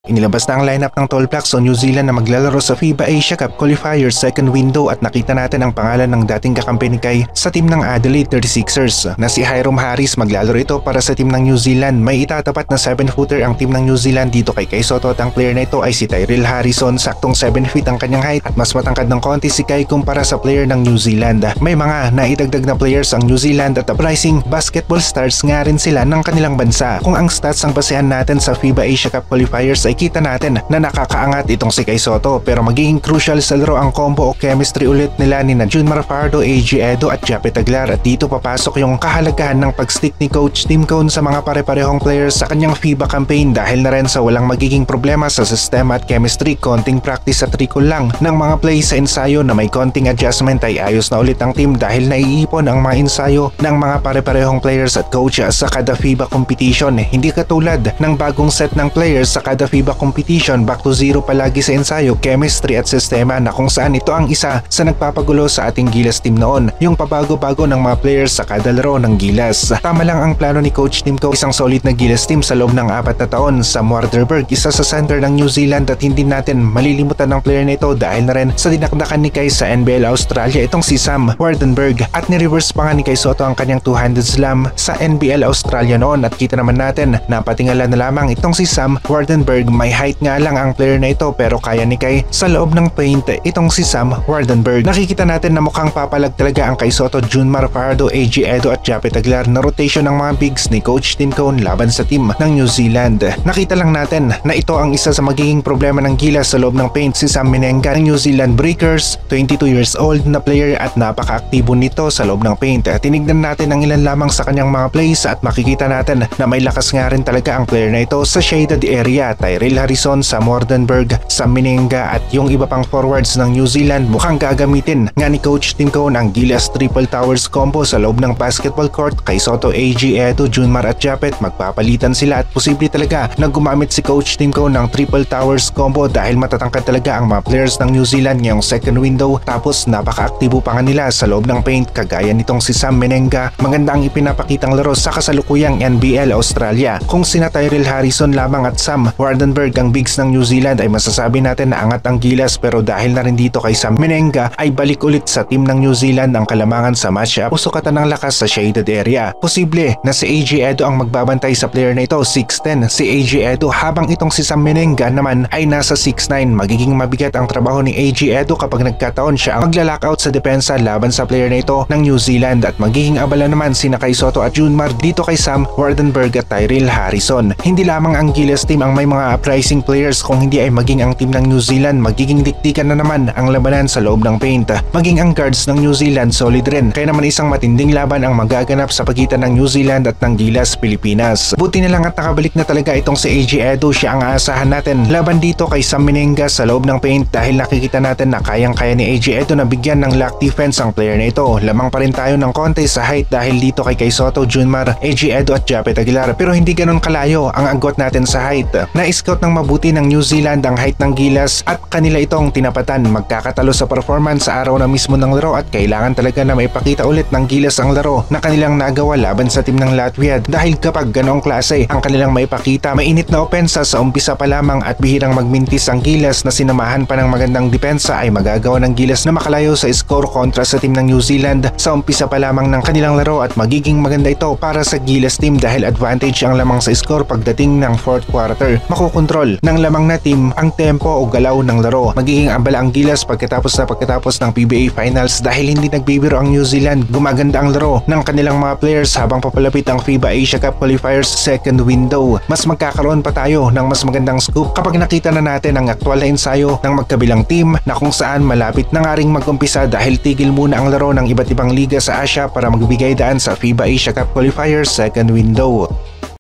Inilabas na ang lineup ng Tall Blacks o New Zealand na maglalaro sa FIBA Asia Cup Qualifiers second window at nakita natin ang pangalan ng dating kakampi ni Kai sa team ng Adelaide 36ers na si Hiram Harris. Maglalaro ito para sa team ng New Zealand. May itatapat na 7-footer ang team ng New Zealand dito kay Kai Sotto at ang player na ito ay si Tyrell Harrison. Saktong 7 feet ang kanyang height at mas matangkad ng konti si Kai kumpara sa player ng New Zealand. May mga naidagdag na players ang New Zealand at uprising basketball stars nga rin sila ng kanilang bansa. Kung ang stats ang basehan natin sa FIBA Asia Cup Qualifiers ay kita natin na nakakaangat itong si Kai Sotto, pero magiging crucial sa laro ang combo o chemistry ulit nila ni Junmar Fajardo, AJ Edo at Japet Aguilar, at dito papasok yung kahalagahan ng pagstick ni Coach Tim Cone sa mga pare-parehong players sa kanyang FIBA campaign dahil na rin sa walang magiging problema sa sistema at chemistry. Konting practice at recall lang ng mga plays sa ensayo na may konting adjustment ay ayos na ulit ang team dahil naiipon ang mga ensayo ng mga pare-parehong players at coach sa kada FIBA competition. Hindi katulad ng bagong set ng players sa kada FIBA competition, back to zero palagi sa ensayo, chemistry at sistema, na kung saan ito ang isa sa nagpapagulo sa ating Gilas team noon, yung pabago-bago ng mga players sa kada laro ng Gilas. Tama lang ang plano ni Coach Tim Cone, isang solid na Gilas team sa loob ng 4 na taon. Sam Waardenburg, isa sa center ng New Zealand, at hindi natin malilimutan ng player na ito dahil na rin sa dinakdakan ni Kai sa NBL Australia itong si Sam Waardenburg, at ni-reverse pa nga ni Kai Sotto ang kanyang two-handed slam sa NBL Australia noon, at kita naman natin na patingala na lamang itong si Sam Waardenburg. May height nga lang ang player na ito pero kaya ni Kai sa loob ng paint itong si Sam Waardenburg. Nakikita natin na mukhang papalag talaga ang Kai Sotto, Junmar Fajardo, AJ Edo at Japet Aguilar na rotation ng mga bigs ni Coach Tim Cone laban sa team ng New Zealand. Nakita lang natin na ito ang isa sa magiging problema ng Gilas sa loob ng paint. Si Sam Menenga ng New Zealand Breakers, 22 years old na player at napaka-aktibo nito sa loob ng paint. Tinignan natin ang ilan lamang sa kanyang mga plays at makikita natin na may lakas nga rin talaga ang player na ito sa shaded area. Tyrell Harrison, Sam Waardenburg, Sam Menenga at yung iba pang forwards ng New Zealand mukhang gagamitin nga ni Coach Tim Cone ang Gilas Triple Towers combo sa loob ng basketball court. Kai Sotto, AJ Edo, Junmar at Japet, magpapalitan sila at posible talaga na gumamit si Coach Tim Cone ng Triple Towers combo dahil matatangkad talaga ang mga players ng New Zealand ngayong second window, tapos napaka-aktibo pa nga nila sa loob ng paint kagaya nitong si Sam Menenga. Maganda ang ipinapakitang laro sa kasalukuyang NBL Australia. Kung sina Tyrell Harrison lamang at Sam Waardenburg ang bigs ng New Zealand ay masasabi natin na angat ang Gilas, pero dahil na rin dito kay Sam Menenga ay balik ulit sa team ng New Zealand ang kalamangan sa matchup o sukatan ng lakas sa shaded area. Posible na si AJ Edo ang magbabantay sa player na ito, 6'10 si AJ Edo, habang itong si Sam Menenga naman ay nasa 6'9. Magiging mabigat ang trabaho ni AJ Edo kapag nagkataon siya ang maglalockout sa depensa laban sa player na ito ng New Zealand, at magiging abala naman sina Kai Sotto at Junmar dito kay Sam Waardenburg at Tyrell Harrison. Hindi lamang ang Gilas team ang may mga uprising players, kung hindi ay maging ang team ng New Zealand magiging diktikan na naman ang labanan sa loob ng paint. Maging ang guards ng New Zealand solid rin, kaya naman isang matinding laban ang magaganap sa pagitan ng New Zealand at ng Gilas Pilipinas. Buti na lang at nakabalik na talaga itong si AJ Edo, siya ang aasahan natin laban dito kay Sam Menenga sa loob ng paint dahil nakikita natin na kayang-kaya ni AJ Edo na bigyan ng lock defense ang player na ito. Lamang pa rin tayo ng konti sa height dahil dito kay Kai Sotto, Junmar, AJ Edo at Japet Aguilar, pero hindi ganun kalayo ang agwat natin sa height. Na-scout ng mabuti ng New Zealand ang height ng Gilas at kanila itong tinapatan. Magkakatalo sa performance sa araw na mismo ng laro at kailangan talaga na maipakita ulit ng Gilas ang laro na kanilang nagawa laban sa team ng Latvia, dahil kapag ganoong klase ang kanilang maipakita, mainit na opensa sa umpisa pa lamang at bihirang magmintis ang Gilas na sinamahan pa ng magandang depensa ay magagawa ng Gilas na makalayo sa score kontra sa team ng New Zealand sa umpisa pa lamang ng kanilang laro, at magiging maganda ito para sa Gilas team dahil advantage ang lamang sa score pagdating ng 4th quarter. Makukontrol ng lamang na team ang tempo o galaw ng laro. Magiging abala ang Gilas pagkatapos ng PBA Finals dahil hindi nagbibiro ang New Zealand. Gumaganda ang laro ng kanilang mga players habang papalapit ang FIBA Asia Cup Qualifiers second window. Mas magkakaroon pa tayo ng mas magandang scoop kapag nakita na natin ang aktwal na ensayo ng magkabilang team na kung saan malapit na nga ring mag-umpisa dahil tigil muna ang laro ng iba't ibang liga sa Asia para magbigay daan sa FIBA Asia Cup Qualifiers second window.